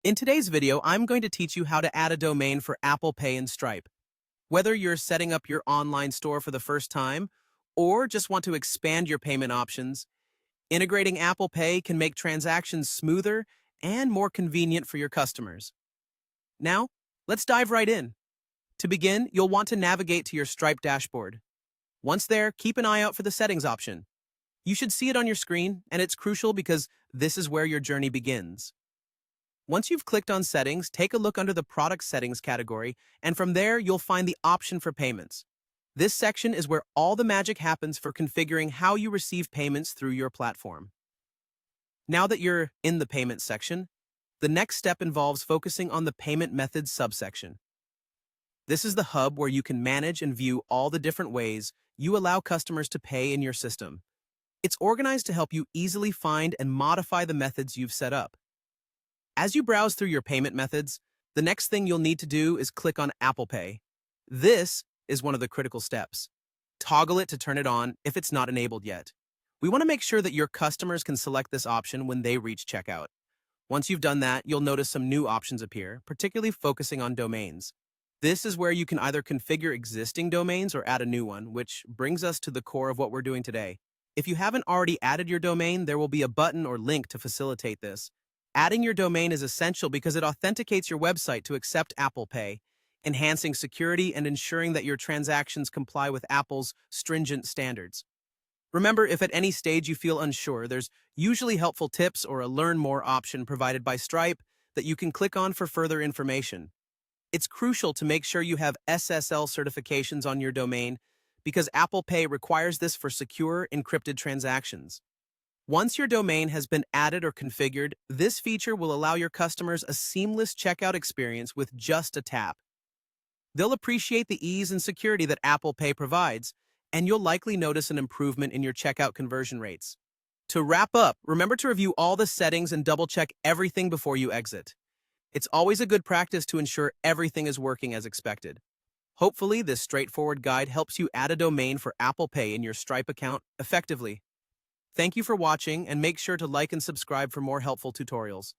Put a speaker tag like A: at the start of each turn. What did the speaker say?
A: In today's video, I'm going to teach you how to add a domain for Apple Pay and Stripe. Whether you're setting up your online store for the first time or just want to expand your payment options, integrating Apple Pay can make transactions smoother and more convenient for your customers. Now, let's dive right in. To begin, you'll want to navigate to your Stripe dashboard. Once there, keep an eye out for the settings option. You should see it on your screen, and it's crucial because this is where your journey begins. Once you've clicked on Settings, take a look under the Product Settings category, and from there, you'll find the option for payments. This section is where all the magic happens for configuring how you receive payments through your platform. Now that you're in the Payments section, the next step involves focusing on the Payment Methods subsection. This is the hub where you can manage and view all the different ways you allow customers to pay in your system. It's organized to help you easily find and modify the methods you've set up. As you browse through your payment methods, the next thing you'll need to do is click on Apple Pay. This is one of the critical steps. Toggle it to turn it on if it's not enabled yet. We want to make sure that your customers can select this option when they reach checkout. Once you've done that, you'll notice some new options appear, particularly focusing on domains. This is where you can either configure existing domains or add a new one, which brings us to the core of what we're doing today. If you haven't already added your domain, there will be a button or link to facilitate this. Adding your domain is essential because it authenticates your website to accept Apple Pay, enhancing security and ensuring that your transactions comply with Apple's stringent standards. Remember, if at any stage you feel unsure, there's usually helpful tips or a Learn More option provided by Stripe that you can click on for further information. It's crucial to make sure you have SSL certifications on your domain because Apple Pay requires this for secure, encrypted transactions. Once your domain has been added or configured, this feature will allow your customers a seamless checkout experience with just a tap. They'll appreciate the ease and security that Apple Pay provides, and you'll likely notice an improvement in your checkout conversion rates. To wrap up, remember to review all the settings and double-check everything before you exit. It's always a good practice to ensure everything is working as expected. Hopefully, this straightforward guide helps you add a domain for Apple Pay in your Stripe account effectively. Thank you for watching, and make sure to like and subscribe for more helpful tutorials.